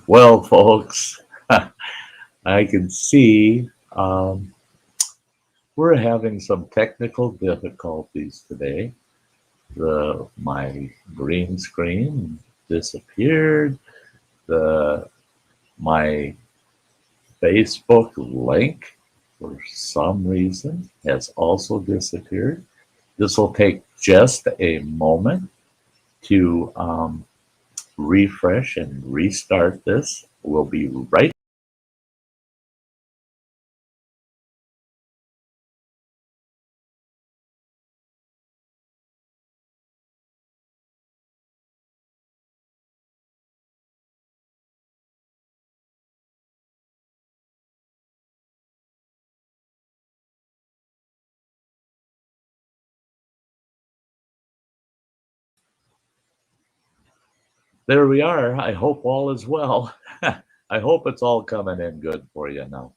Well, folks, I can see we're having some technical difficulties today. My green screen disappeared. The my Facebook link, for some reason, has also disappeared. This will take just a moment to refresh and restart this. We'll be right. There we are. I hope all is well. I hope it's all coming in good for you now.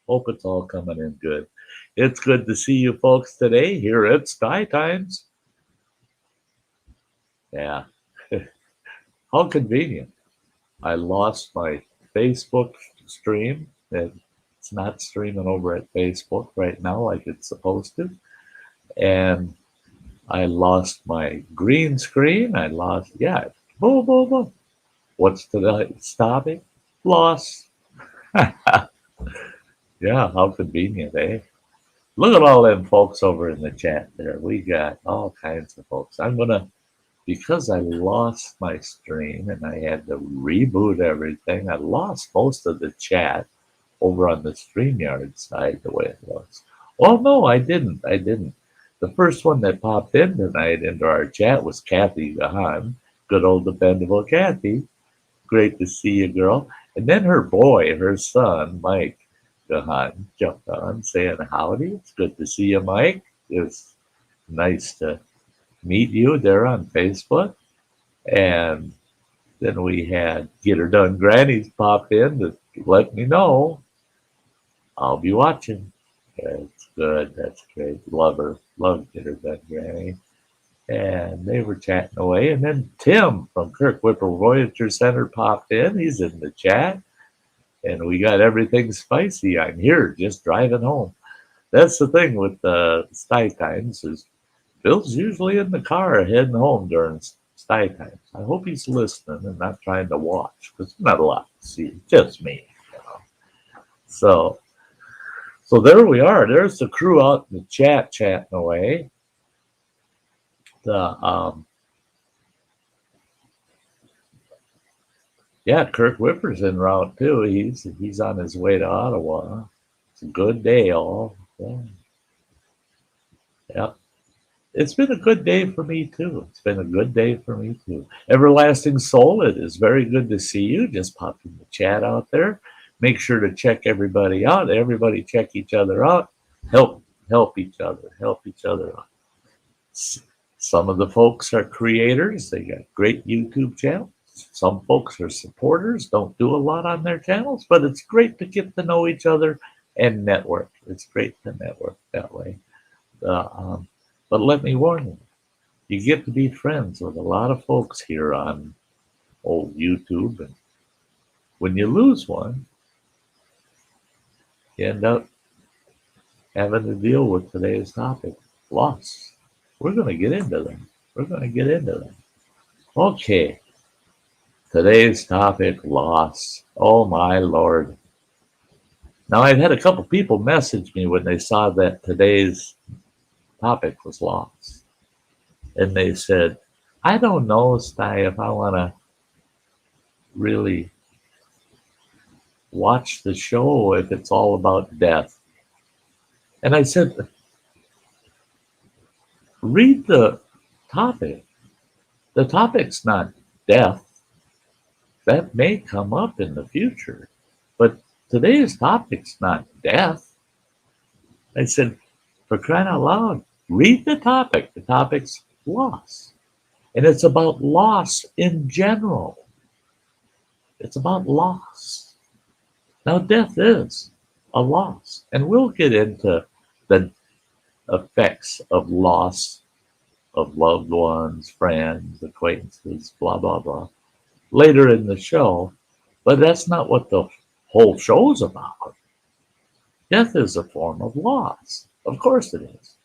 Hope it's all coming in good. It's good to see you folks today here at Sty Times. Yeah. How convenient. I lost my Facebook stream. It's not streaming over at Facebook right now like it's supposed to. And I lost my green screen. Boom, boom, boom. What's today's topic? Loss. Yeah, how convenient, eh? Look at all them folks over in the chat there. We got all kinds of folks. Because I lost my stream and I had to reboot everything, I lost most of the chat over on the StreamYard side the way it was. Well, no, I didn't. I didn't. The first one that popped in tonight into our chat was Kathy Gahan. Good old dependable Kathy. Great to see you, girl. And then her son, Mike Gahan, jumped on saying howdy. It's good to see you, Mike. It's nice to meet you there on Facebook. And then we had Get Her Done Grannies pop in to let me know I'll be watching. That's good. That's great. Love her. Love Get Her Done Granny. And they were chatting away. And then Tim from Kirk Whipple Voyager Center popped in. He's in the chat. And we got everything spicy. I'm here just driving home. That's the thing with the Sty Times is Bill's usually in the car heading home during Sty Times. I hope he's listening and not trying to watch because there's not a lot to see. Just me. You know. So there we are. There's the crew out in the chat chatting away. Kirk Whipper's en route too. He's on his way to Ottawa. It's a good day, all. Yeah. It's been a good day for me too. Everlasting Soul, it is very good to see you. Just pop in the chat out there. Make sure to check everybody out. Everybody check each other out. Help each other. Help each other out. Some of the folks are creators. They got great YouTube channels. Some folks are supporters, don't do a lot on their channels, but it's great to get to know each other and network. It's great to network that way. But let me warn you, you get to be friends with a lot of folks here on old YouTube. And when you lose one, you end up having to deal with today's topic, loss. We're going to get into them. Okay. Today's topic, loss. Oh, my Lord. Now, I've had a couple people message me when they saw that today's topic was loss. And they said, I don't know, Sty, if I want to really watch the show if it's all about death. And I said, read the topic. The topic's not death. That may come up in the future. But today's topic's not death. I said, for crying out loud, read the topic. The topic's loss. And it's about loss in general. It's about loss. Now, death is a loss. And we'll get into the effects of loss of loved ones, friends, acquaintances, blah, blah, blah, later in the show. But that's not what the whole show's about. Death is a form of loss. Of course it is.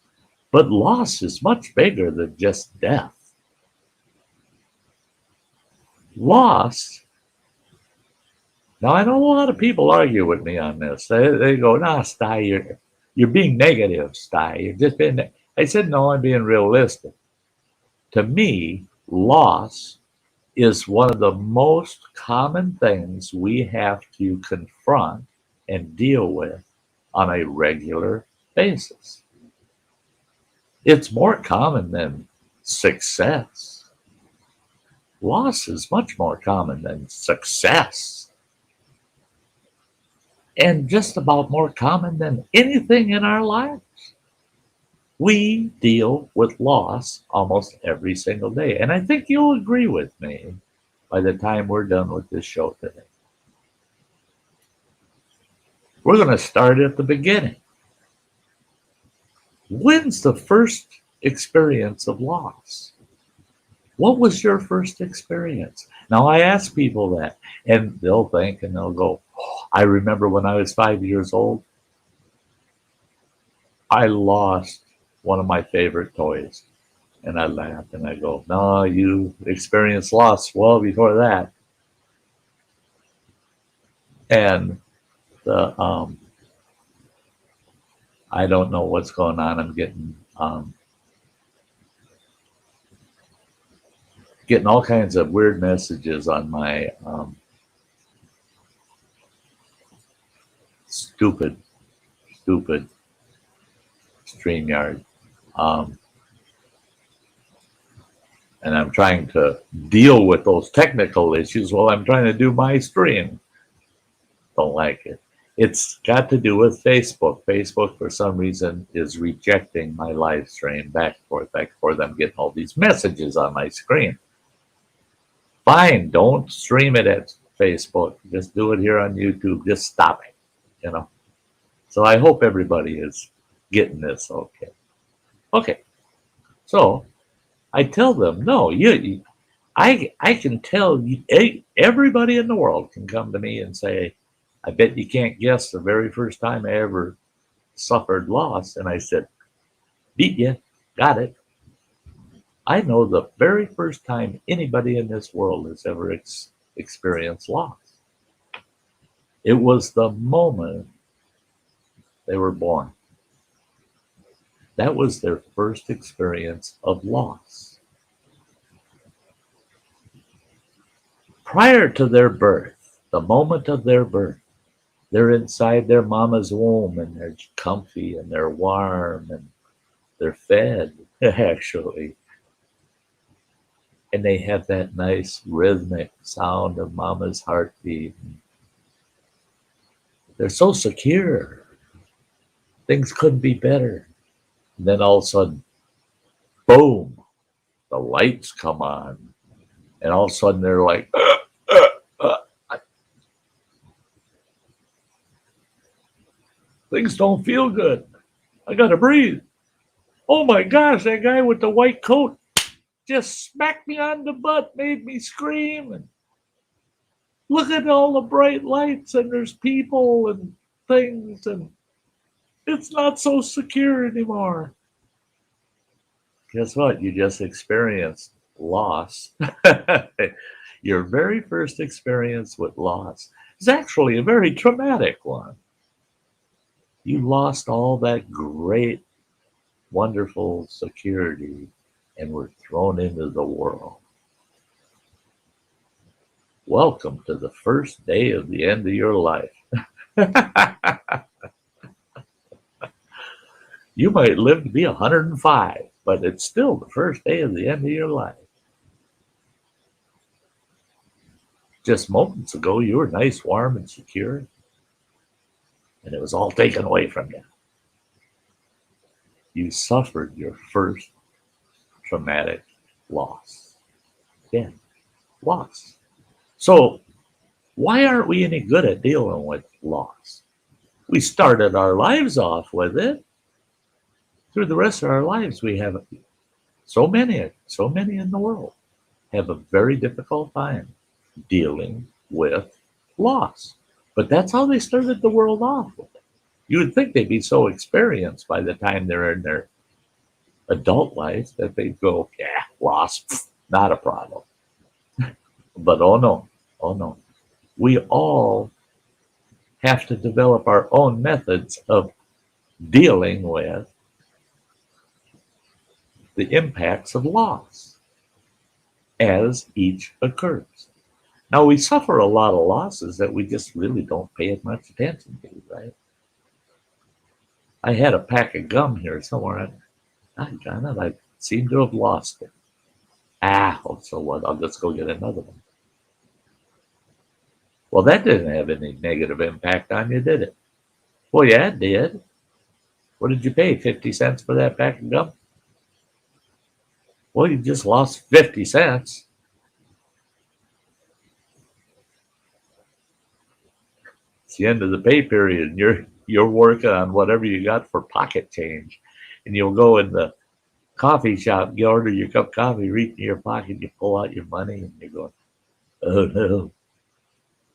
But loss is much bigger than just death. Loss. Now, I know a lot of people argue with me on this. They go, nah, Sty, you're being negative, Sty. You're just being. I said, no, I'm being realistic. To me, loss is one of the most common things we have to confront and deal with on a regular basis. It's more common than success. Loss is much more common than success, and just about more common than anything in our lives. We deal with loss almost every single day, and I think you'll agree with me by the time we're done with this show today. We're going to start at the beginning. When's the first experience of loss? What was your first experience? Now, I ask people that, and they'll think and they'll go, oh, I remember when I was 5 years old, I lost one of my favorite toys. And I laugh and I go, no, you experienced loss well before that. And the I don't know what's going on. I'm getting all kinds of weird messages on my stupid StreamYard. And I'm trying to deal with those technical issues while I'm trying to do my stream. Don't like it. It's got to do with Facebook. Facebook, for some reason, is rejecting my live stream back and forth, back and forth. I'm getting all these messages on my screen. Fine, don't stream it at Facebook. Just do it here on YouTube. Just stop it, you know. So I hope everybody is getting this okay. Okay, so I tell them, no, I can tell you, everybody in the world can come to me and say, I bet you can't guess the very first time I ever suffered loss. And I said, beat you, got it. I know the very first time anybody in this world has ever experienced loss. It was the moment they were born. That was their first experience of loss. Prior to their birth, the moment of their birth, they're inside their mama's womb and they're comfy and they're warm and they're fed, actually. And they have that nice rhythmic sound of mama's heartbeat. They're so secure. Things couldn't be better. And then all of a sudden, boom, the lights come on. And all of a sudden they're like, things don't feel good. I gotta breathe. Oh my gosh, that guy with the white coat just smacked me on the butt, made me scream. And look at all the bright lights, and there's people and things, and it's not so secure anymore. Guess what? You just experienced loss. Your very first experience with loss is actually a very traumatic one. You lost all that great, wonderful security and were thrown into the world. Welcome to the first day of the end of your life. You might live to be 105, but it's still the first day of the end of your life. Just moments ago, you were nice, warm, and secure, and it was all taken away from you. You suffered your first traumatic loss. Yeah, loss. So why aren't we any good at dealing with loss? We started our lives off with it. Through the rest of our lives, we have so many in the world have a very difficult time dealing with loss. But that's how they started the world off with it. You would think they'd be so experienced by the time they're in their adult life that they'd go, yeah, loss, not a problem. But oh no, oh no. We all have to develop our own methods of dealing with the impacts of loss as each occurs. Now, we suffer a lot of losses that we just really don't pay as much attention to, right? I had a pack of gum here somewhere. I seem to have lost it. Oh, so what? I'll just go get another one. Well, that didn't have any negative impact on you, did it? Well, yeah, it did. What did you pay? 50 cents for that pack of gum? Well, you just lost 50 cents. It's the end of the pay period, and you're working on whatever you got for pocket change. And you'll go in the coffee shop, you order your cup of coffee, reach in your pocket, you pull out your money, and you're going, oh no,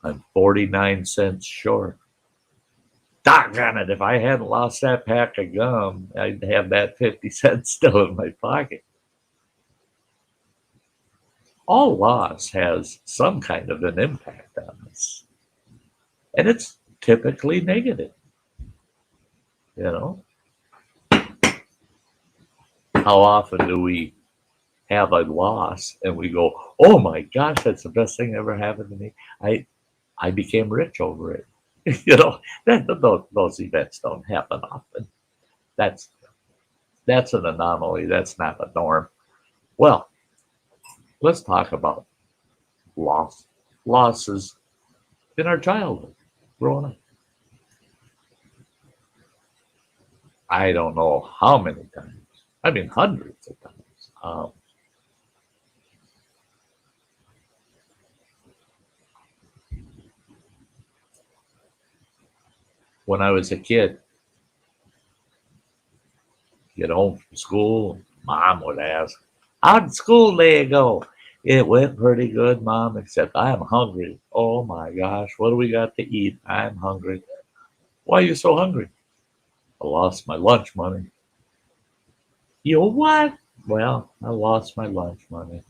I'm 49 cents short. Doggone it, if I hadn't lost that pack of gum, I'd have that 50 cents still in my pocket. All loss has some kind of an impact on us. And it's typically negative. You know, how often do we have a loss and we go, oh my gosh, that's the best thing that ever happened to me. I became rich over it. You know, those events don't happen often. That's an anomaly. That's not the norm. Well, let's talk about losses in our childhood, growing up. I don't know how many times. I mean, hundreds of times. When I was a kid, get home from school, mom would ask, how'd school day go? It went pretty good, Mom, except I'm hungry. Oh my gosh, what do we got to eat? I'm hungry. Why are you so hungry? I lost my lunch money. You what? Well, I lost my lunch money.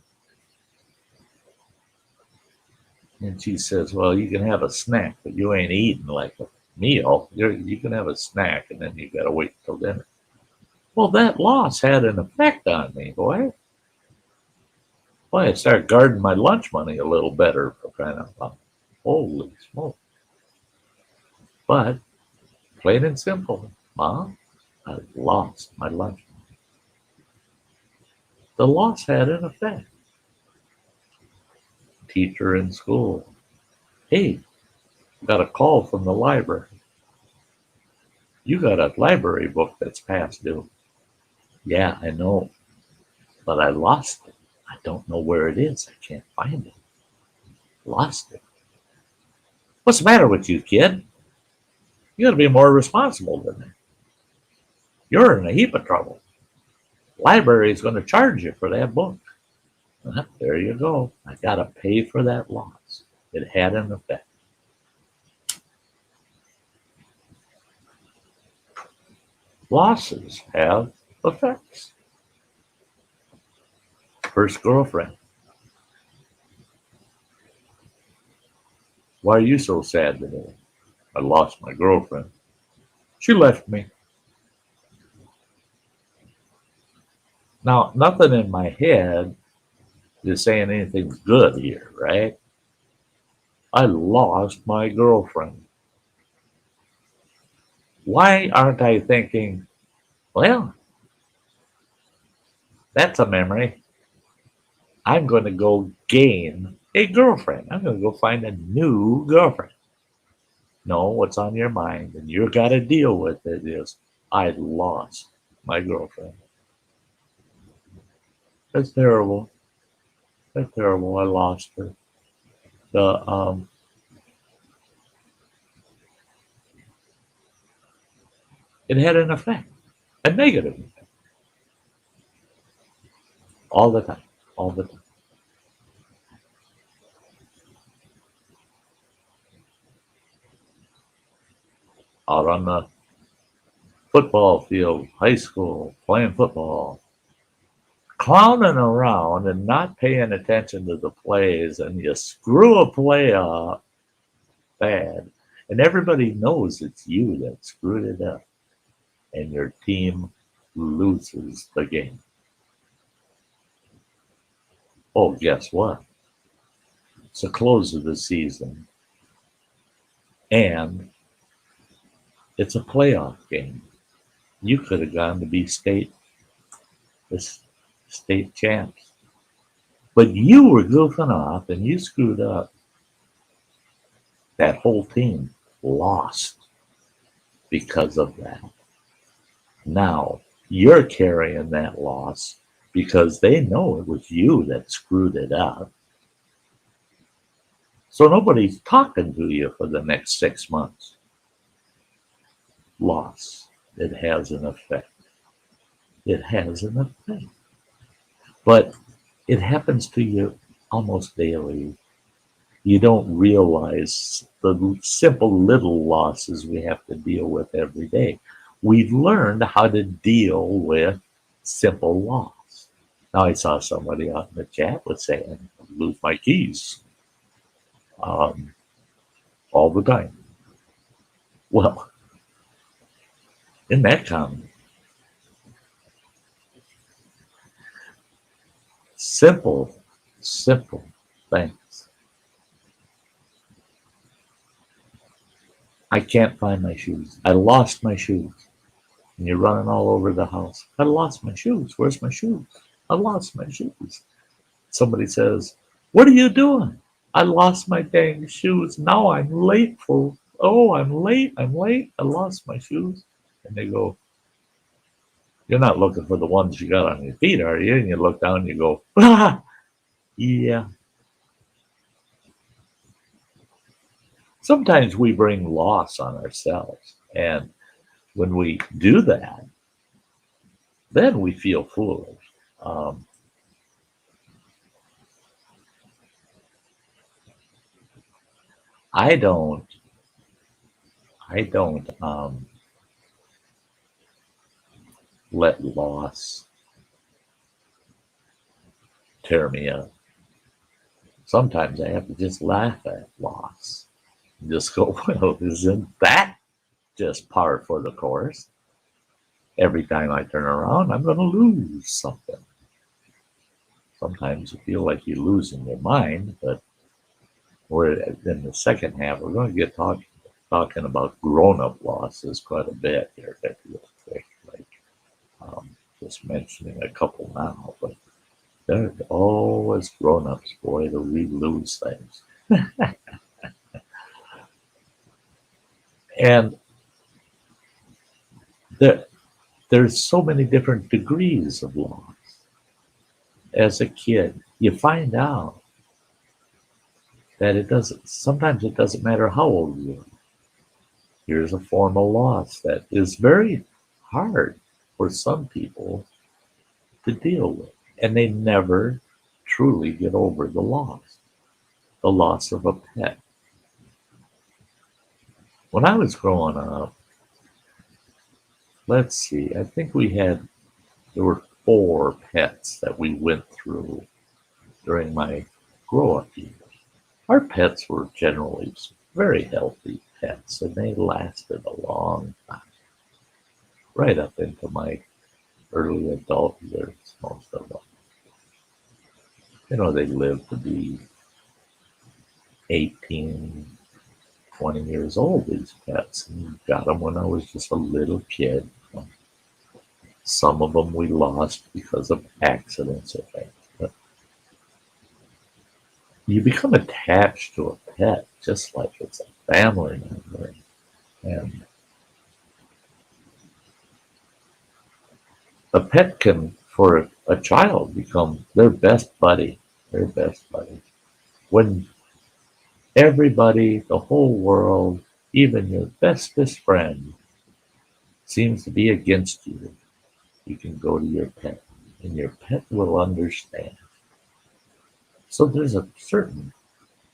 And she says, well, you can have a snack, but you ain't eating like a meal. You can have a snack, and then you got to wait till dinner. Well, that loss had an effect on me, boy. Well, I started guarding my lunch money a little better for crying out loud. Holy smoke. But plain and simple, Mom, I lost my lunch money. The loss had an effect. Teacher in school. Hey, got a call from the library. You got a library book that's past due. Yeah, I know, but I lost it. I don't know where it is. I can't find it. Lost it. What's the matter with you, kid? You got to be more responsible than that. You're in a heap of trouble. Library is going to charge you for that book. There you go. I got to pay for that loss. It had an effect. Losses have effects. First girlfriend. Why are you so sad today? I lost my girlfriend. She left me. Now, nothing in my head is saying anything's good here, right? I lost my girlfriend. Why aren't I thinking, well, that's a memory. I'm going to go gain a girlfriend. I'm going to go find a new girlfriend. No, what's on your mind, and you got to deal with it is, I lost my girlfriend. That's terrible. That's terrible. I lost her. The It had an effect, a negative effect, all the time, all the time. out on the football field, high school, playing football, clowning around and not paying attention to the plays, and you screw a play up bad, and everybody knows it's you that screwed it up, and your team loses the game. Oh, guess what? It's the close of the season, and it's a playoff game. You could have gone to be state champs, but you were goofing off and you screwed up. That whole team lost because of that. Now you're carrying that loss because they know it was you that screwed it up. So nobody's talking to you for the next 6 months. Loss. It has an effect. It has an effect. But it happens to you almost daily. You don't realize the simple little losses we have to deal with every day. We've learned how to deal with simple loss. Now, I saw somebody out in the chat was saying, I lose my keys all the time. Well, isn't that common? Simple things. I can't find my shoes. I lost my shoes. And you're running all over the house. I lost my shoes. Where's my shoes? I lost my shoes. Somebody says, what are you doing? I lost my dang shoes. Now I'm late I'm late. I lost my shoes. And they go, you're not looking for the ones you got on your feet, are you? And you look down and you go, yeah. Sometimes we bring loss on ourselves. And when we do that, then we feel foolish. I don't let loss tear me up. Sometimes I have to just laugh at loss. Just go, well, isn't that just par for the course? Every time I turn around, I'm going to lose something. Sometimes you feel like you're losing your mind, but we're in the second half. We're going to get talking about grown-up losses quite a bit here, real quick. Like just mentioning a couple now, but there's always grown-ups, boy, that we lose things. And there's so many different degrees of loss. As a kid, you find out that sometimes it doesn't matter how old you are. Here's a form of loss that is very hard for some people to deal with, and they never truly get over the loss of a pet. When I was growing up, let's see, I think there were 4 pets that we went through during my grow-up years. Our pets were generally very healthy pets, and they lasted a long time, right up into my early adult years, most of them. They lived to be 18, 20 years old, these pets, and got them when I was just a little kid. Some of them we lost because of accidents or things. But you become attached to a pet just like it's a family member. And a pet can, for a child, become their best buddy. When everybody, the whole world, even your bestest friend, seems to be against you, you can go to your pet, and your pet will understand. So there's a certain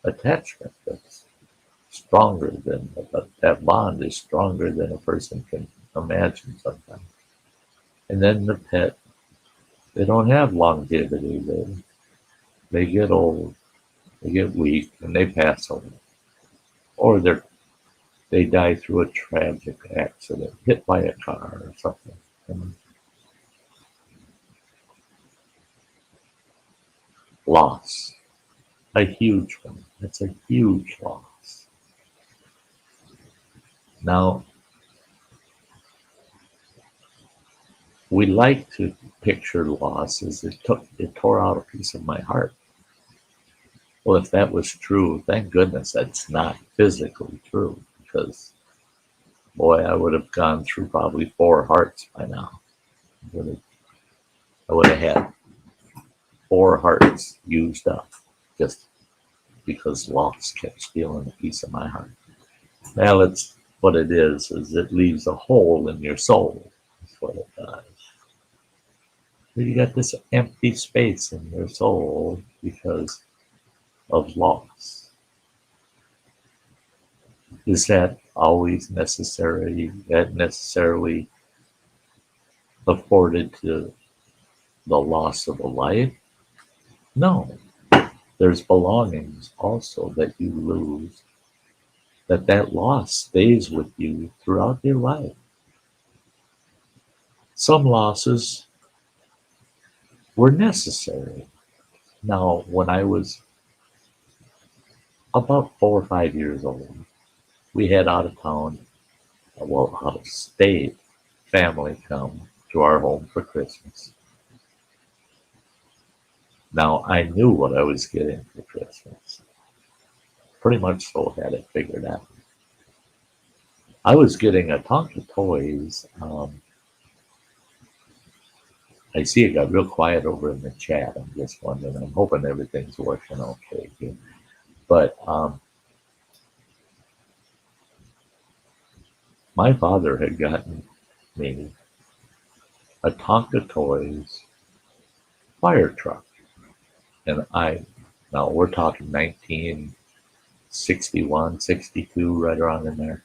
attachment that's stronger than that bond is stronger than a person can imagine sometimes. And then the pet, they don't have longevity. They get old, they get weak, and they pass away, or they die through a tragic accident, hit by a car or something. And loss, a huge one. It's a huge loss. Now, we like to picture loss as it tore out a piece of my heart. Well, if that was true, thank goodness that's not physically true, because boy, I would have gone through probably 4 hearts by now. I would have had 4 hearts used up just because loss kept stealing a piece of my heart. Well, it's what it is it leaves a hole in your soul. That's what it does. You got this empty space in your soul because of loss. Is that always necessarily afforded to the loss of a life? No. There's belongings also that you lose, that loss stays with you throughout your life. Some losses were necessary. Now, when I was about 4 or 5 years old, we had out of state family come to our home for Christmas. Now, I knew what I was getting for Christmas. Pretty much so had it figured out. I was getting a Tonka Toys. I see it got real quiet over in the chat. I'm just wondering. I'm hoping everything's working okay here. But my father had gotten me a Tonka Toys fire truck. And now we're talking 1961, 62, right around in there.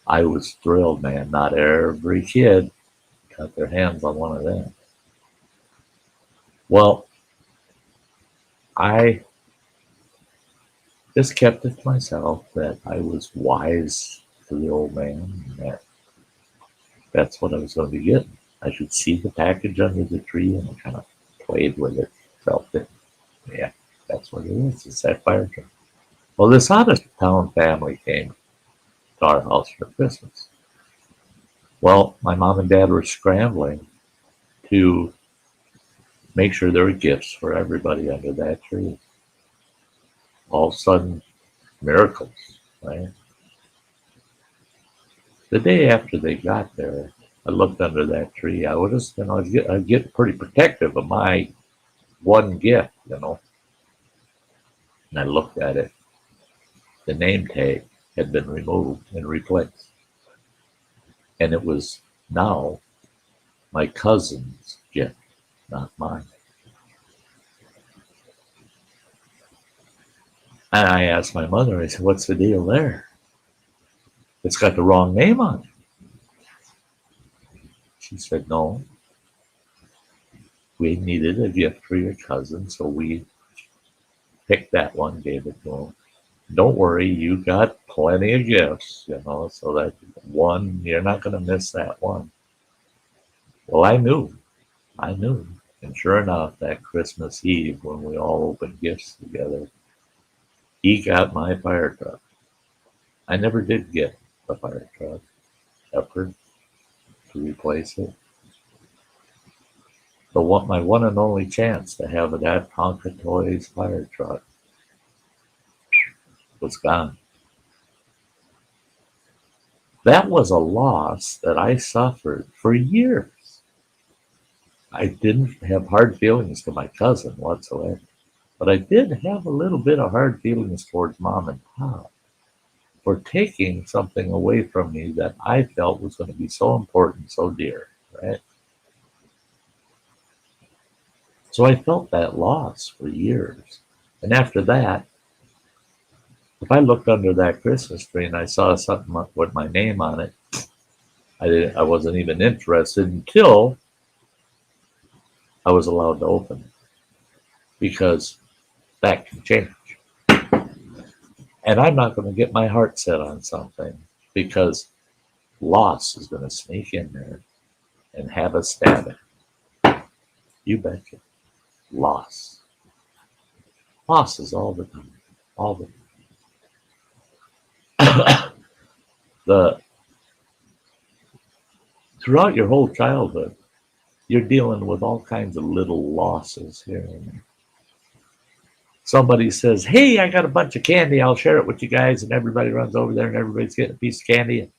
I was thrilled, man. Not every kid got their hands on one of them. Well, I just kept it to myself that I was wise to the old man, and that's what I was going to be getting. I should see the package under the tree, and I kind of played with it, felt it. Yeah, that's what it is. It's that fire truck. Well, this out-of-town family came to our house for Christmas. Well, my mom and dad were scrambling to make sure there were gifts for everybody under that tree. All of a sudden, miracles, right? The day after they got there, I looked under that tree. I was get pretty protective of my one gift, And I looked at it. The name tag had been removed and replaced. And it was now my cousin's gift, not mine. And I asked my mother, I said, what's the deal there? It's got the wrong name on it. She said, no. We needed a gift for your cousin, so we picked that one, gave it to him. Don't worry, you got plenty of gifts, so that one, you're not going to miss that one. Well, I knew. And sure enough, that Christmas Eve, when we all opened gifts together, he got my fire truck. I never did get the fire truck ever to replace it. But my one and only chance to have that Tonka Toys fire truck was gone. That was a loss that I suffered for years. I didn't have hard feelings to my cousin whatsoever, but I did have a little bit of hard feelings towards mom and pop for taking something away from me that I felt was going to be so important, so dear, right? So I felt that loss for years. And after that, If I looked under that Christmas tree and I saw something with my name on it, I wasn't even interested until I was allowed to open it, because that can change. And I'm not going to get my heart set on something because loss is going to sneak in there and have a stab at it. You betcha. Loss. Losses all the time. All the time. the Throughout your whole childhood, you're dealing with all kinds of little losses here and there. Somebody says, "Hey, I got a bunch of candy. I'll share it with you guys," and everybody runs over there, and everybody's getting a piece of candy. And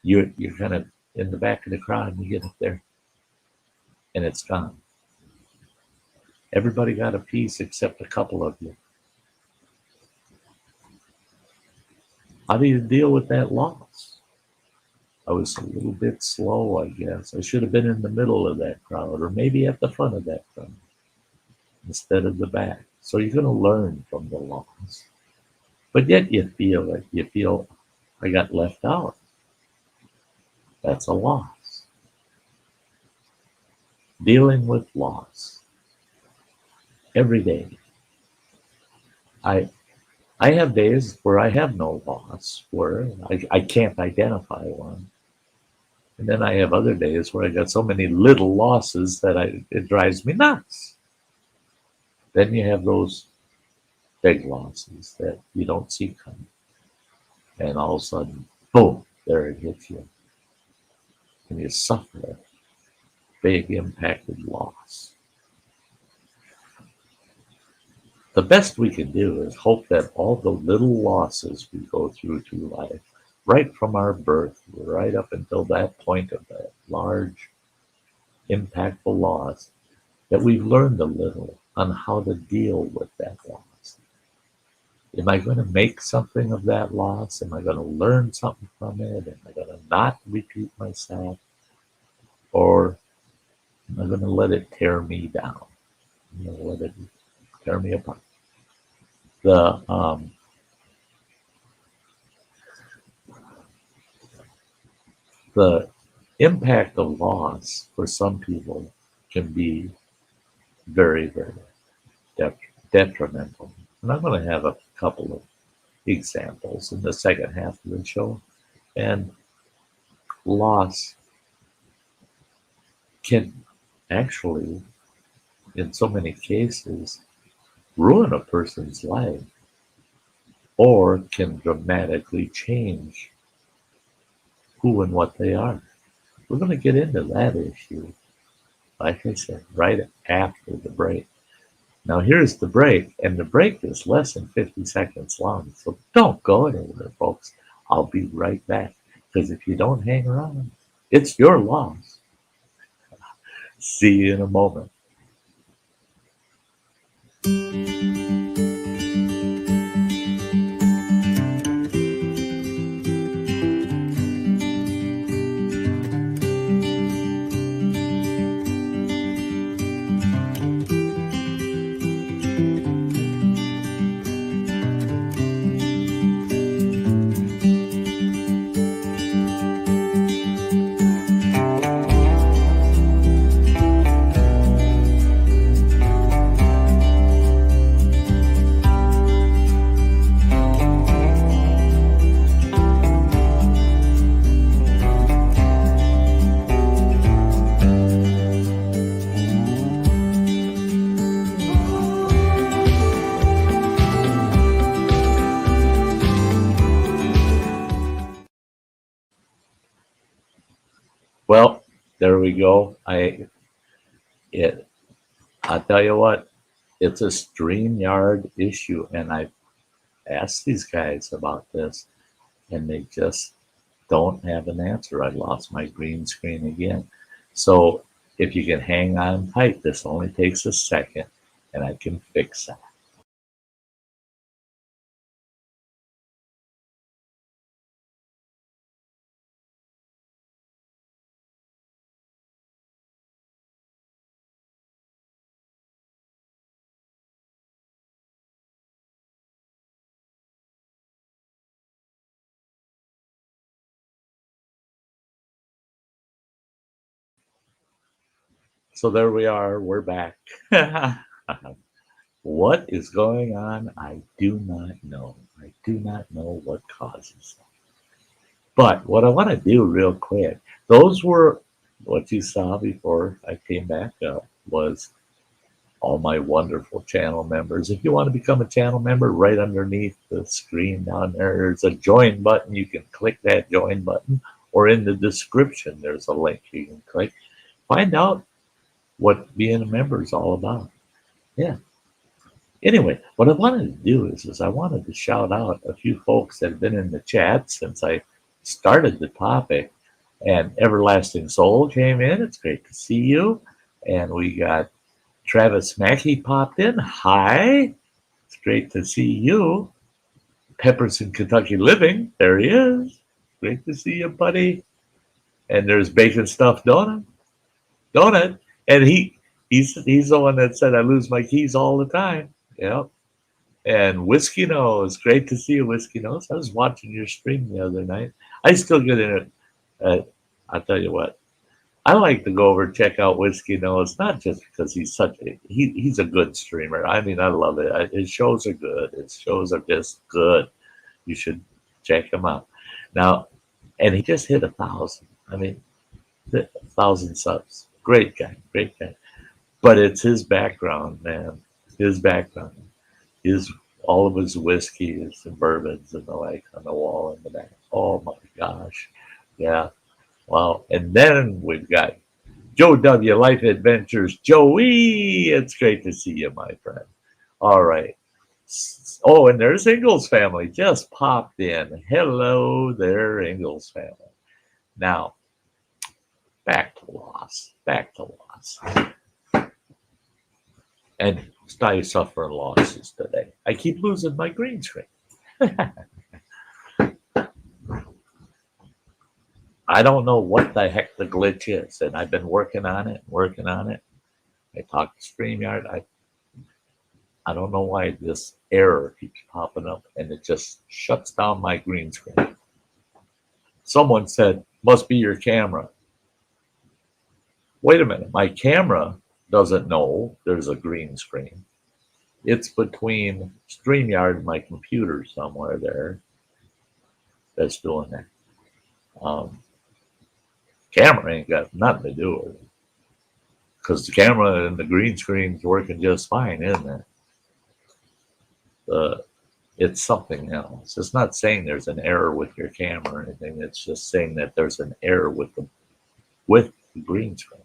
you're kind of in the back of the crowd, and you get up there, and it's gone. Everybody got a piece except a couple of you. How do you deal with that loss? I was a little bit slow, I guess. I should have been in the middle of that crowd, or maybe at the front of that crowd instead of the back. So you're going to learn from the loss. But yet you feel it. You feel, I got left out. That's a loss. Dealing with loss every day. I I have days where I have no loss, where I can't identify one. And then I have other days where I got so many little losses that it drives me nuts. Then you have those big losses that you don't see coming. And all of a sudden, boom, there it hits you. And you suffer a big impacted loss. The best we can do is hope that all the little losses we go through life, right from our birth, right up until that point of that large, impactful loss, that we've learned a little on how to deal with that loss. Am I going to make something of that loss? Am I going to learn something from it? Am I going to not repeat myself? Or am I going to let it tear me down? I'm going to let it tear me apart. The the impact of loss for some people can be very, very detrimental. And I'm going to have a couple of examples in the second half of the show. And loss can actually, in so many cases, ruin a person's life or can dramatically change who and what they are. We're going to get into that issue, like I said, right after the break. Now, here's the break, and the break is less than 50 seconds long, so don't go anywhere, folks. I'll be right back, because if you don't hang around, it's your loss. See you in a moment. Well, there we go. It I tell you what, it's a StreamYard issue, and I asked these guys about this, and they just don't have an answer. I lost my green screen again. So if you can hang on tight, this only takes a second, and I can fix that. So there we are. We're back. What is going on? I do not know. I do not know what causes that. But what I want to do real quick, those were what you saw before I came back up was all my wonderful channel members. If you want to become a channel member, right underneath the screen down there, there's a join button. You can click that join button, or in the description, there's a link you can click. Find out what being a member is all about. Yeah. Anyway, what I wanted to do is I wanted to shout out a few folks that have been in the chat since I started the topic. And Everlasting Soul came in. It's great to see you. And we got Travis Mackey popped in. Hi. It's great to see you. Peppers in Kentucky Living. There he is. Great to see you, buddy. And there's Bacon Stuffed Donut. And he's the one that said I lose my keys all the time. Yep. And Whiskey Nose, great to see you, Whiskey Nose. I was watching your stream the other night. I still get in it. I'll tell you what. I like to go over and check out Whiskey Nose, not just because he's he's a good streamer. I mean, I love it. His shows are good. His shows are just good. You should check him out. Now, and he just hit 1,000. I mean, 1,000 subs. Great guy, great guy. But it's his background, man. His background is all of his whiskeys and bourbons and the like on the wall in the back. Oh my gosh. Yeah. Wow. And then we've got Joe W. Life Adventures. Joey, it's great to see you, my friend. All right. Oh, and there's Ingalls family just popped in. Hello there, Ingalls family. Now, back to loss. Back to loss. And Sty suffering losses today. I keep losing my green screen. I don't know what the heck the glitch is, and I've been working on it. I talked to StreamYard. I don't know why this error keeps popping up, and it just shuts down my green screen. Someone said, must be your camera. Wait a minute, my camera doesn't know there's a green screen. It's between StreamYard and my computer somewhere there that's doing that. Camera ain't got nothing to do with it. Because the camera and the green screen's working just fine, isn't it? It's something else. It's not saying there's an error with your camera or anything. It's just saying that there's an error with the green screen.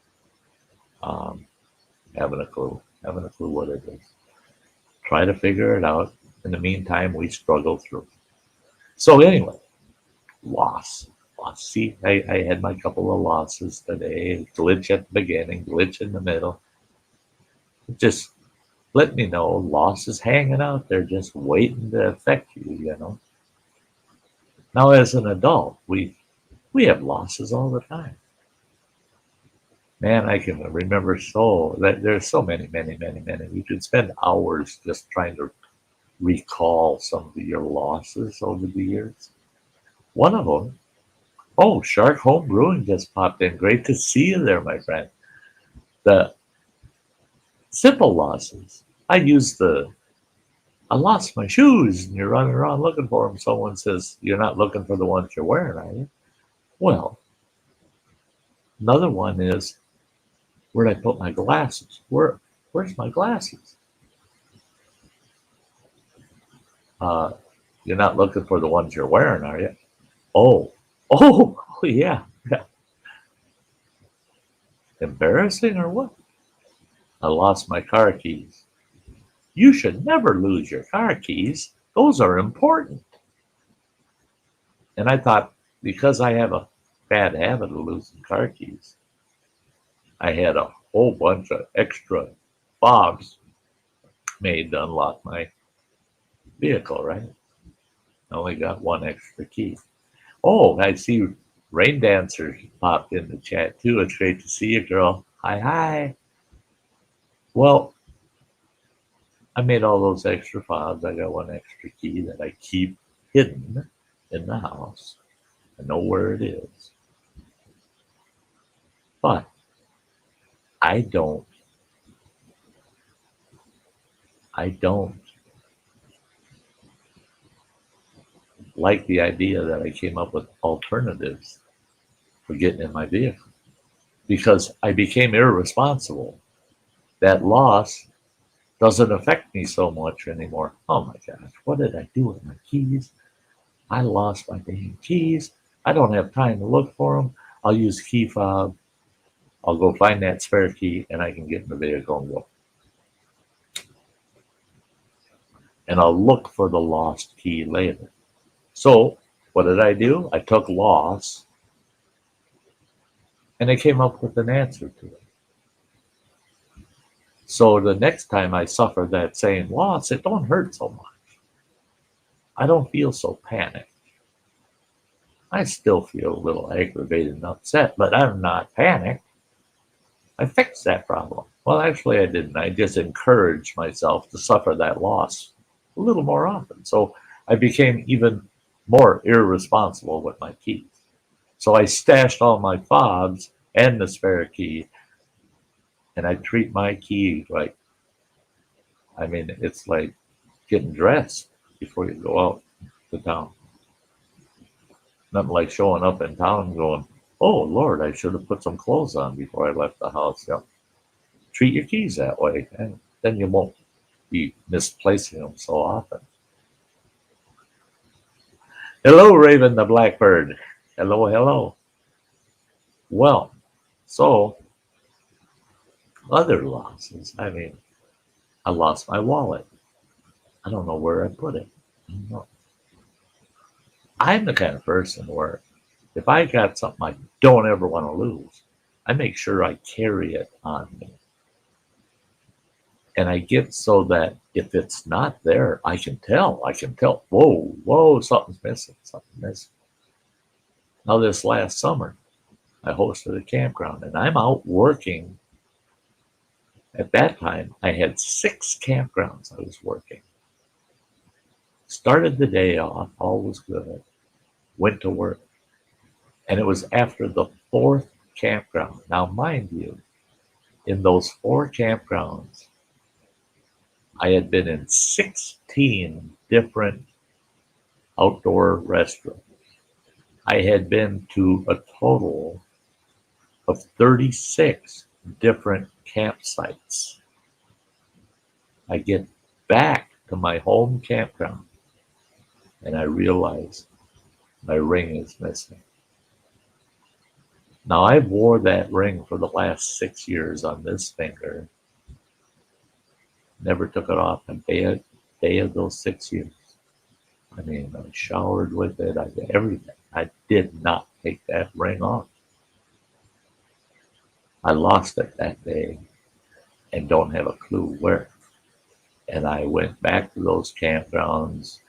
Having a clue what it is. Try to figure it out. In the meantime, we struggle through. So anyway, loss. See, I had my couple of losses today. Glitch at the beginning, glitch in the middle. Just let me know losses hanging out there, just waiting to affect you, you know. Now, as an adult, we have losses all the time. Man, I can remember there's so many. You could spend hours just trying to recall some of your losses over the years. One of them, oh, Shark Home Brewing just popped in. Great to see you there, my friend. The simple losses. I lost my shoes, and you're running around looking for them. Someone says, you're not looking for the ones you're wearing, are you? Well, another one is, where'd I put my glasses? Where's my glasses? You're not looking for the ones you're wearing, are you? Oh, yeah. Embarrassing or what? I lost my car keys. You should never lose your car keys. Those are important. And I thought, because I have a bad habit of losing car keys, I had a whole bunch of extra fobs made to unlock my vehicle, right? I only got one extra key. Oh, I see Rain Dancer popped in the chat too. It's great to see you, girl. Hi. Well, I made all those extra fobs. I got one extra key that I keep hidden in the house. I know where it is. But I don't I don't like the idea that I came up with alternatives for getting in my vehicle because I became irresponsible. That loss doesn't affect me so much anymore. Oh my gosh, what did I do with my keys? I lost my dang keys. I don't have time to look for them. I'll use key fob. I'll go find that spare key and I can get in the vehicle and go. And I'll look for the lost key later. So what did I do? I took loss and I came up with an answer to it. So the next time I suffer that same loss, it don't hurt so much. I don't feel so panicked. I still feel a little aggravated and upset, but I'm not panicked. I fixed that problem. Well, actually, I didn't. I just encouraged myself to suffer that loss a little more often. So I became even more irresponsible with my keys. So I stashed all my fobs and the spare key, and I treat my key like, I mean, it's like getting dressed before you go out to town. Nothing like showing up in town going, oh, Lord, I should have put some clothes on before I left the house. Yep. Treat your keys that way, and then you won't be misplacing them so often. Hello, Raven the Blackbird. Hello, hello. Well, so other losses. I mean, I lost my wallet. I don't know where I put it. I don't know. I'm the kind of person where if I got something I don't ever want to lose, I make sure I carry it on me. And I get so that if it's not there, I can tell. I can tell, whoa, whoa, something's missing, something's missing. Now, this last summer, I hosted a campground and I'm out working. At that time, I had 6 campgrounds I was working. Started the day off, all was good, went to work. And it was after the 4th campground. Now, mind you, in those 4 campgrounds, I had been in 16 different outdoor restaurants. I had been to a total of 36 different campsites. I get back to my home campground and I realize my ring is missing. Now, I've wore that ring for the last 6 years on this finger. Never took it off a day of those 6 years. I mean, I showered with it. I did everything. I did not take that ring off. I lost it that day and don't have a clue where. And I went back to those campgrounds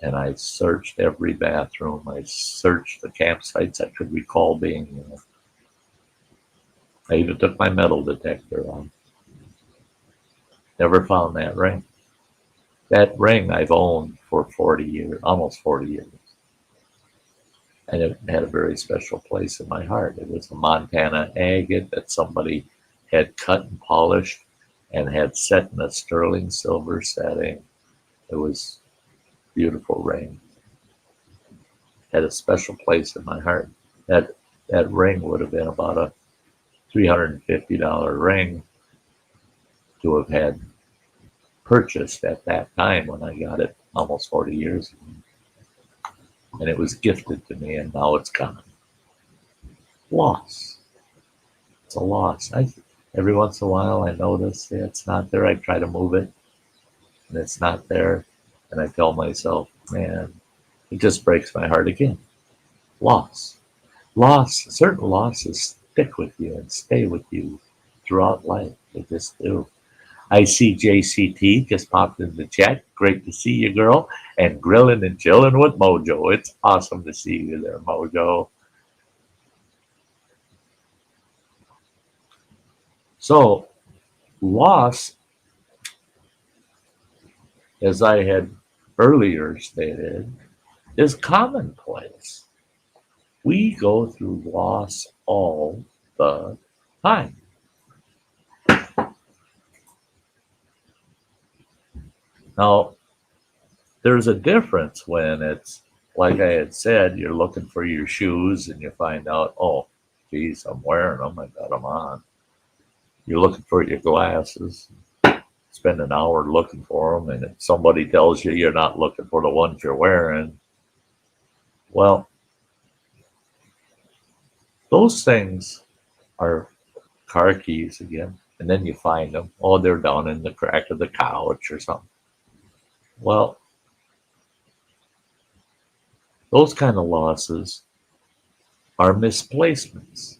and I searched every bathroom. I searched the campsites I could recall being in. I even took my metal detector on. Never found that ring. That ring I've owned for 40 years, almost 40 years. And it had a very special place in my heart. It was a Montana agate that somebody had cut and polished and had set in a sterling silver setting. It was a beautiful ring. Had a special place in my heart. That ring would have been about a $350 ring to have had purchased at that time when I got it almost 40 years ago. And it was gifted to me and now it's gone. Loss. It's a loss. Every once in a while I notice it's not there. I try to move it and it's not there. And I tell myself, man, it just breaks my heart again. Loss. Certain losses stick with you and stay with you throughout life. They just do. I see JCT just popped in the chat. Great to see you, girl. And grilling and chilling with Mojo. It's awesome to see you there, Mojo. So, loss, as I had earlier stated, is commonplace. We go through loss all the time. Now, there's a difference when it's, like I had said, you're looking for your shoes and you find out, oh, geez, I'm wearing them, I got them on. You're looking for your glasses, spend an hour looking for them, and if somebody tells you you're not looking for the ones you're wearing, well, those things are car keys again. And then you find them, oh, they're down in the crack of the couch or something. Well, those kind of losses are misplacements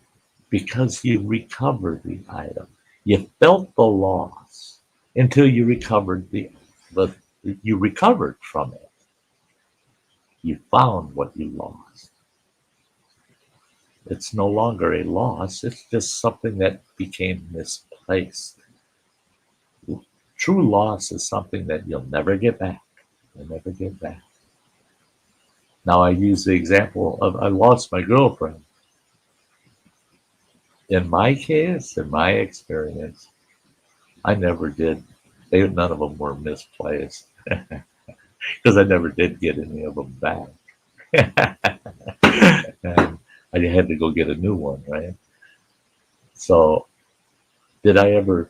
because you recovered the item. You felt the loss until you recovered the you recovered from it. You found what you lost. It's no longer a loss, it's just something that became misplaced. True loss is something that you'll never get back. You'll never get back. Now, I use the example of I lost my girlfriend. In my case, in my experience, I never did. None of them were misplaced because I never did get any of them back. And I had to go get a new one, right? So, did I ever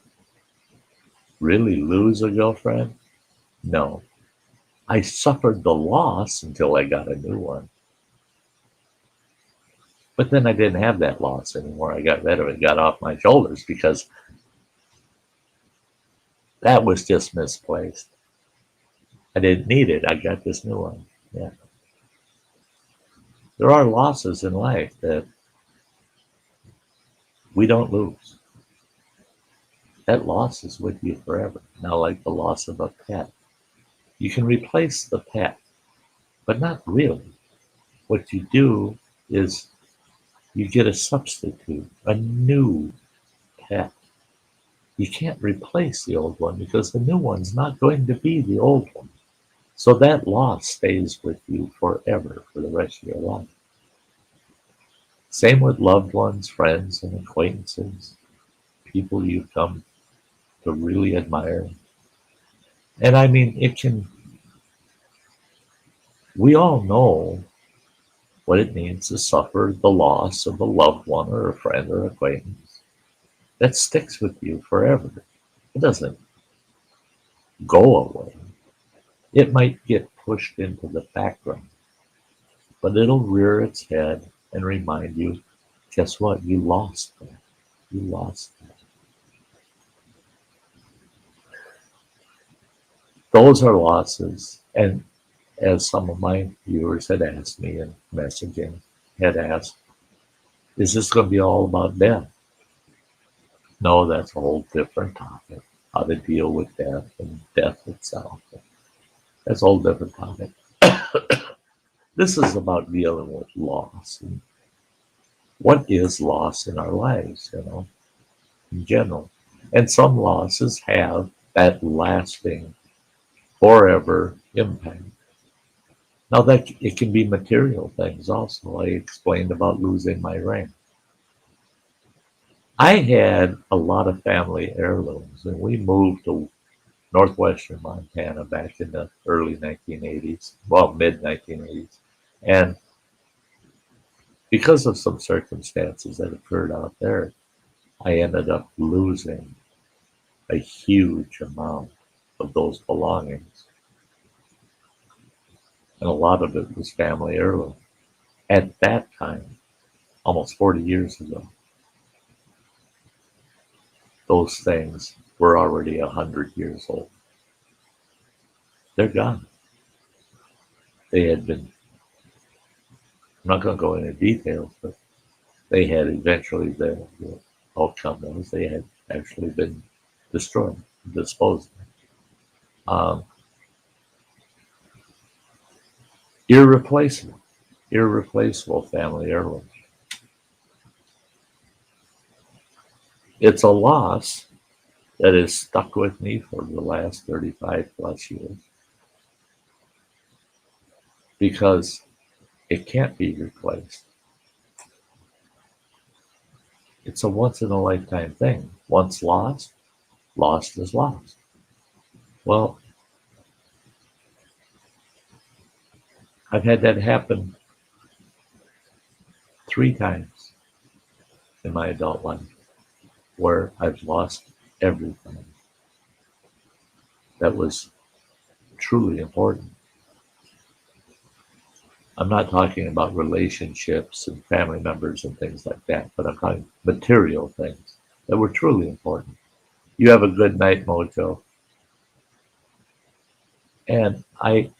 really lose a girlfriend? No. I suffered the loss until I got a new one. But then I didn't have that loss anymore. I got rid of it, got off my shoulders because that was just misplaced. I didn't need it. I got this new one. Yeah. There are losses in life that we don't lose. That loss is with you forever. Now, like the loss of a pet, you can replace the pet, but not really. What you do is you get a substitute, a new pet. You can't replace the old one because the new one's not going to be the old one. So that loss stays with you forever for the rest of your life. Same with loved ones, friends, and acquaintances, people you've come to really admire. And I mean, we all know what it means to suffer the loss of a loved one or a friend or acquaintance. That sticks with you forever. It doesn't go away. It might get pushed into the background, but it'll rear its head and remind you, guess what? You lost that. You lost that. Those are losses. And as some of my viewers had asked me in messaging, had asked, is this going to be all about death? No, that's a whole different topic. How to deal with death and death itself. That's a whole different topic. This is about dealing with loss and what is loss in our lives, in general. And some losses have that lasting, forever impact. Now that it can be material things also. I explained about losing my ring. I had a lot of family heirlooms, and we moved to northwestern Montana back in the early 1980s, well, mid 1980s. And because of some circumstances that occurred out there, I ended up losing a huge amount of those belongings. And a lot of it was family heirloom. At that time, almost 40 years ago, those things were already 100 years old. They're gone. They had been, I'm not going to go into details, but they had eventually, the outcome was they had actually been destroyed, disposed of. Irreplaceable family heirloom. It's a loss that has stuck with me for the last 35 plus years because it can't be replaced. It's a once in a lifetime thing. Once lost, lost is lost. Well, I've had that happen 3 times in my adult life where I've lost everything that was truly important. I'm not talking about relationships and family members and things like that, but I'm talking material things that were truly important. You have a good night, Mojo. And I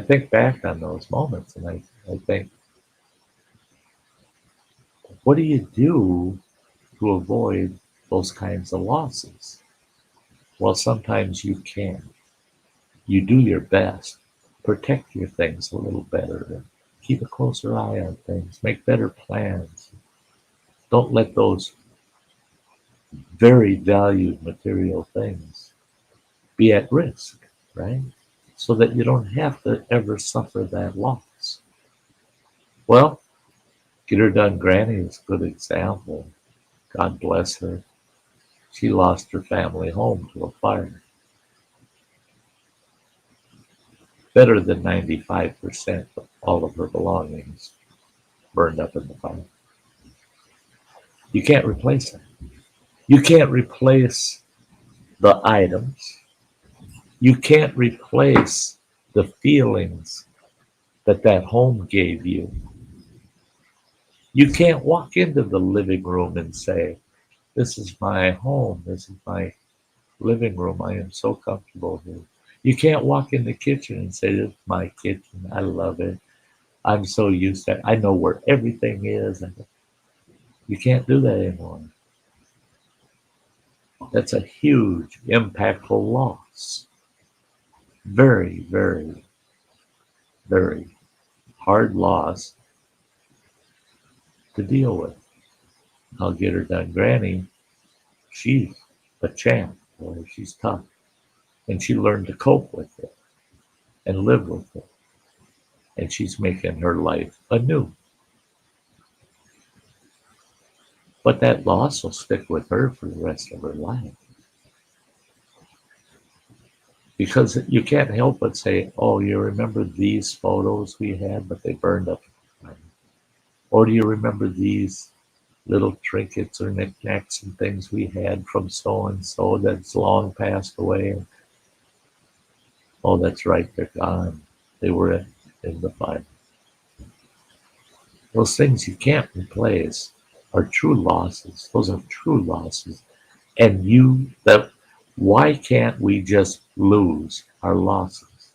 think back on those moments and I think, what do you do to avoid those kinds of losses? Well, sometimes you can. You do your best. Protect your things a little better and keep a closer eye on things. Make better plans. Don't let those very valued material things be at risk, right? So that you don't have to ever suffer that loss. Well, Get Her Done Granny is a good example. God bless her. She lost her family home to a fire. Better than 95% of all of her belongings burned up in the fire. You can't replace that. You can't replace the items. You can't replace the feelings that that home gave you. You can't walk into the living room and say, "This is my home. This is my living room. I am so comfortable here." You can't walk in the kitchen and say, "This is my kitchen. I love it. I'm so used to it. I know where everything is." You can't do that anymore. That's a huge, impactful loss. Very, very, very hard loss to deal with. I'll Get Her Done Granny, she's a champ, boy, she's tough. And she learned to cope with it and live with it. And she's making her life anew. But that loss will stick with her for the rest of her life. Because you can't help but say, "Oh, you remember these photos we had, but they burned up." Or do you remember these little trinkets or knickknacks and things we had from so and so that's long passed away? Oh, that's right, they're gone. They were in the fire. Those things you can't replace are true losses. Those are true losses. And why can't we just lose our losses?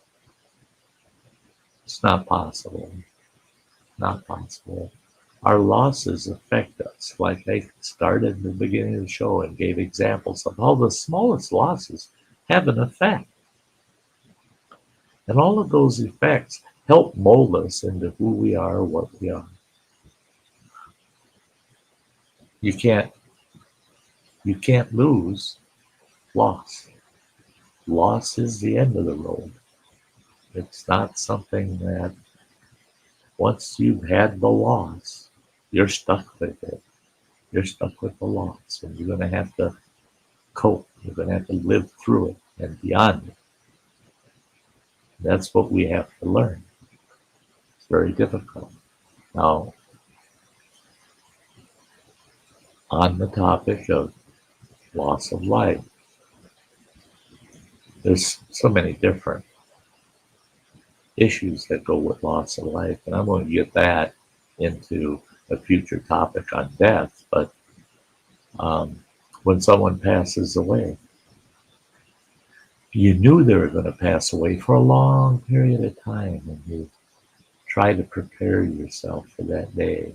It's not possible. Not possible. Our losses affect us. Like I started in the beginning of the show and gave examples of how the smallest losses have an effect. And all of those effects help mold us into who we are, what we are. You can't lose loss. Loss is the end of the road. It's not something that once you've had the loss, you're stuck with it. You're stuck with the loss, and you're going to have to cope. You're going to have to live through it and beyond it. That's what we have to learn. It's very difficult. Now, on the topic of loss of life, there's so many different issues that go with loss of life, and I'm going to get that into a future topic on death. But when someone passes away, you knew they were going to pass away for a long period of time, and you try to prepare yourself for that day.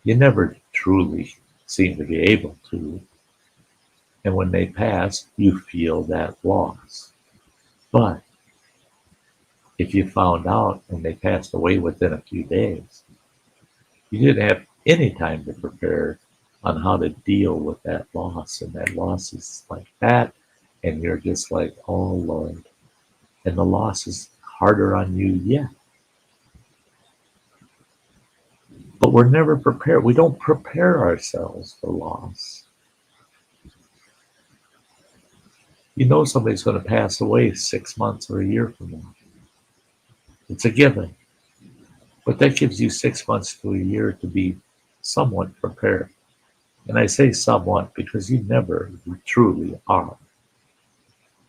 You never truly seem to be able to. And when they pass, you feel that loss. But if you found out and they passed away within a few days, you didn't have any time to prepare on how to deal with that loss. And that loss is like that. And you're just like, "Oh, Lord." And the loss is harder on you yet. But we're never prepared. We don't prepare ourselves for loss. You know somebody's going to pass away 6 months or a year from now. It's a given. But that gives you 6 months to a year to be somewhat prepared. And I say somewhat because you never truly are.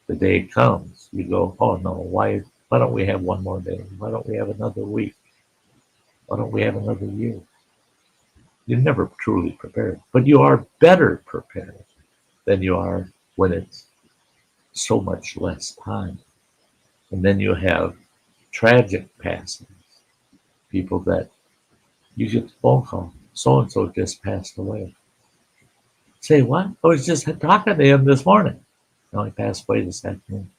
The day comes, you go, oh no, why don't we have one more day? Why don't we have another week? Why don't we have another year? You're never truly prepared, but you are better prepared than you are when it's so much less time. And then you have tragic passings, people that you get the phone call, so and so just passed away. Say what? I was just talking to him this morning. No, he passed away this afternoon.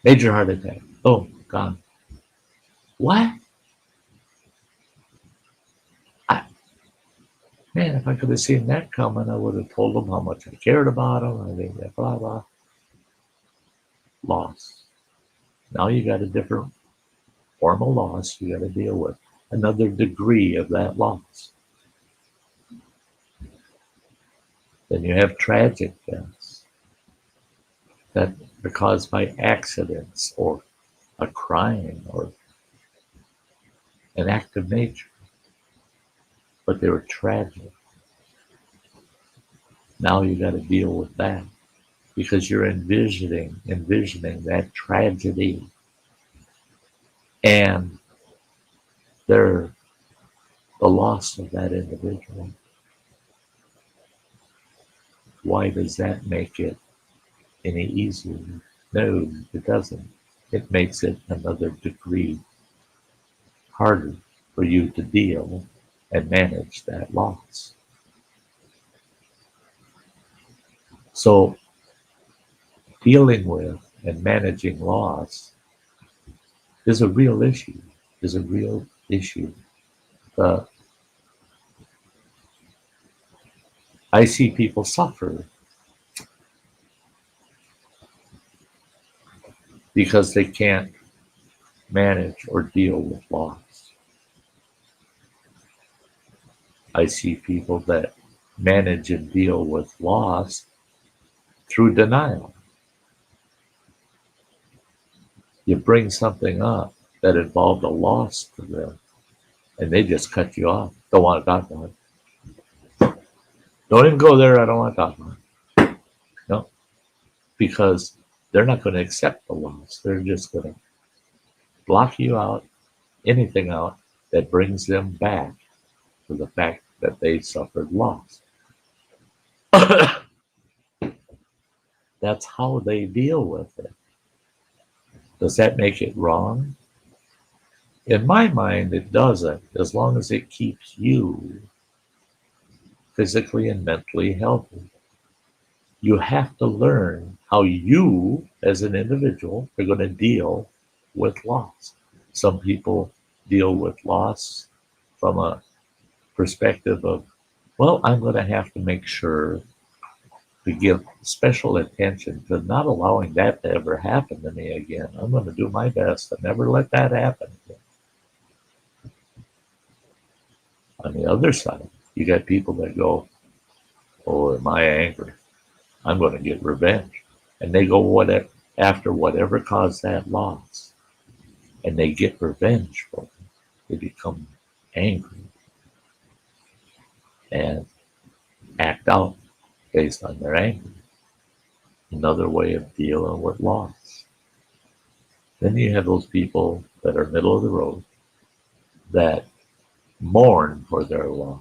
Major heart attack. Oh, gone. What? Man, if I could have seen that coming, I would have told him how much I cared about him. I think that blah blah. Loss. Now you got a different form of loss you got to deal with. Another degree of that loss. Then you have tragic deaths that are caused by accidents or a crime or an act of nature, but they were tragic. Now you got to deal with that because you're envisioning that tragedy and the loss of that individual. Why does that make it any easier? No, it doesn't. It makes it another degree harder for you to deal and manage that loss. So dealing with and managing loss is a real issue, I see people suffer because they can't manage or deal with loss. I see people that manage and deal with loss through denial. You bring something up that involved a loss to them, and they just cut you off. Don't want to talk about it. Don't even go there. I don't want to talk about it. No, because they're not going to accept the loss. They're just going to block you out, anything out that brings them back to the fact that they suffered loss. That's how they deal with it. Does that make it wrong? In my mind, it doesn't, as long as it keeps you physically and mentally healthy. You have to learn how you, as an individual, are going to deal with loss. Some people deal with loss from a perspective of, well, I'm going to have to make sure to give special attention to not allowing that to ever happen to me again. I'm going to do my best to never let that happen again. On the other side, you got people that go, oh, am I angry? I'm going to get revenge. And they go after whatever caused that loss. And they get revenge for it. They become angry and act out based on their anger. Another way of dealing with loss. Then you have those people that are middle of the road that mourn for their loss.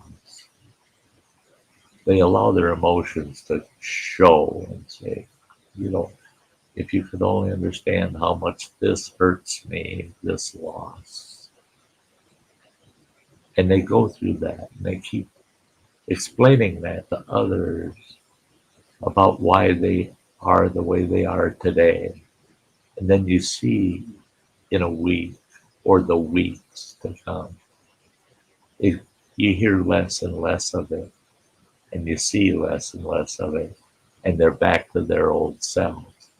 They allow their emotions to show and say, if you could only understand how much this hurts me, this loss. And they go through that and they keep explaining that to others about why they are the way they are today. And then you see in a week or the weeks to come, you hear less and less of it, and you see less and less of it, and they're back to their old selves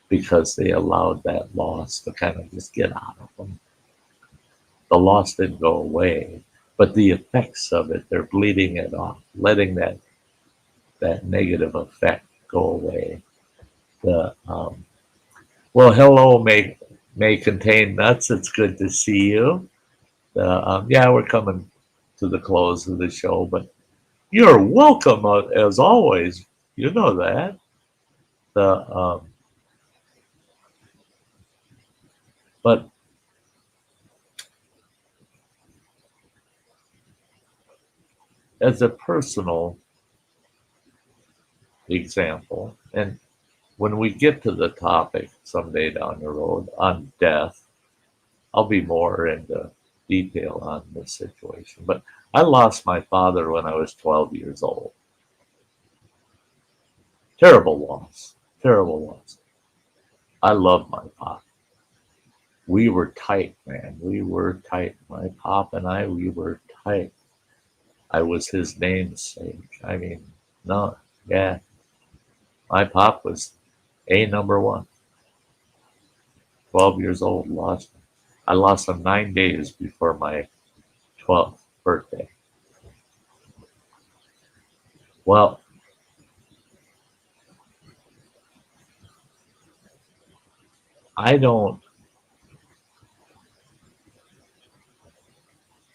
because they allowed that loss to kind of just get out of them. The loss didn't go away, but the effects of it, they're bleeding it off, letting that negative effect go away. The well, hello, may contain nuts. It's good to see you. Yeah, we're coming to the close of the show, but you're welcome as always. You know that. The but as a personal example, and when we get to the topic someday down the road on death, I'll be more into detail on this situation. But I lost my father when I was 12 years old. Terrible loss. Terrible loss. I love my pop. We were tight, man. We were tight. My pop and I, we were tight. I was his namesake. I mean, no, yeah. My pop was a number one. 12 years old, lost him. I lost him 9 days before my 12th birthday. Well, I don't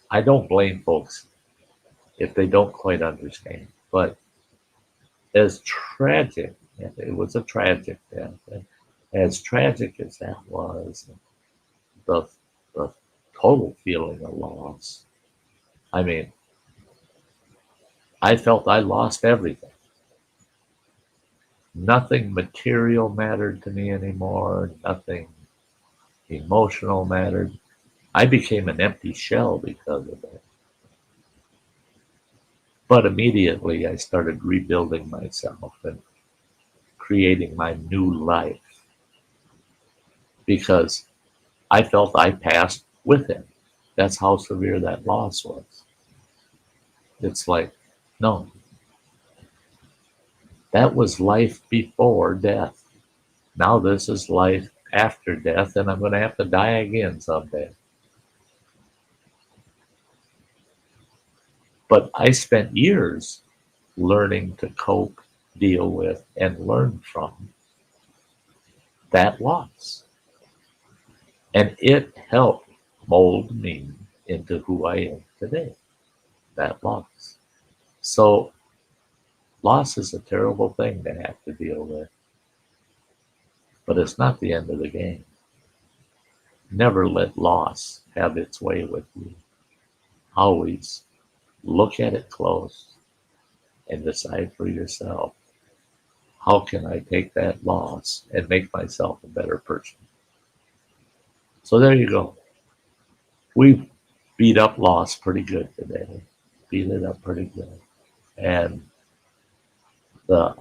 I don't blame folks if they don't quite understand. But as tragic, and it was a tragic death, and as tragic as that was, the, the total feeling of loss. I mean, I felt I lost everything. Nothing material mattered to me anymore. Nothing emotional mattered. I became an empty shell because of it. But immediately I started rebuilding myself and creating my new life because I felt I passed with him. That's how severe that loss was. It's like, no, that was life before death. Now this is life after death, and I'm going to have to die again someday. But I spent years learning to cope, deal with, and learn from that loss. And it helped mold me into who I am today, that loss. So, loss is a terrible thing to have to deal with, but it's not the end of the game. Never let loss have its way with you. Always look at it close and decide for yourself, how can I take that loss and make myself a better person? So there you go. We beat up loss pretty good today. Beat it up pretty good. And the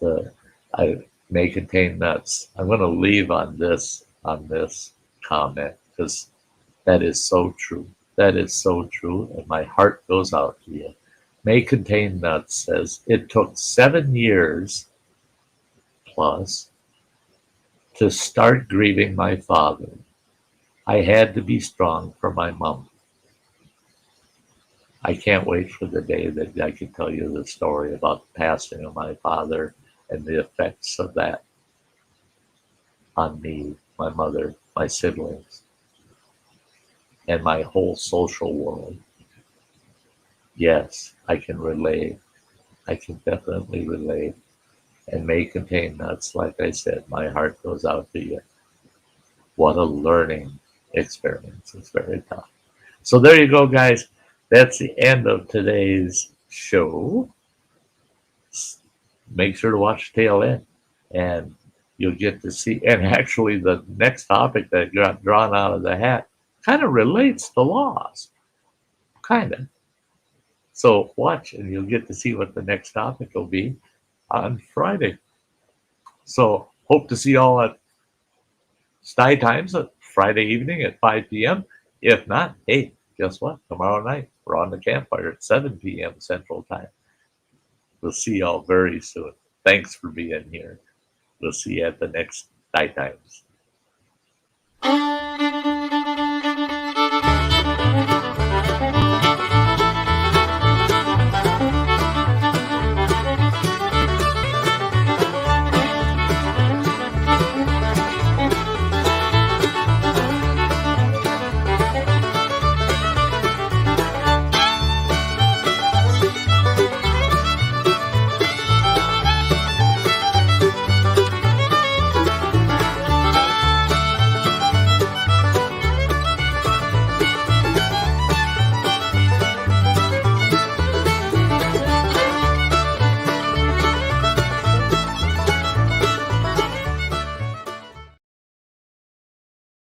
the I may contain nuts. I'm going to leave on this comment because that is so true. That is so true, and my heart goes out to you. May contain nuts says it took 7 years plus to start grieving my father. I had to be strong for my mom. I can't wait for the day that I can tell you the story about the passing of my father and the effects of that on me, my mother, my siblings, and my whole social world. Yes, I can relate. I can definitely relate. And may contain nuts, like I said, my heart goes out to you. What a learning experience. It's very tough. So there you go, guys. That's the end of today's show. Make sure to watch tail end, and you'll get to see. And actually, the next topic that got drawn out of the hat kind of relates to loss, kind of. So watch, and you'll get to see what the next topic will be on Friday. So hope to see you all at Sty Times at Friday evening at 5 p.m. If not, hey, guess what? Tomorrow night, we're on the Campfire at 7 p.m. Central Time. We'll see y'all very soon. Thanks for being here. We'll see you at the next Sty Times.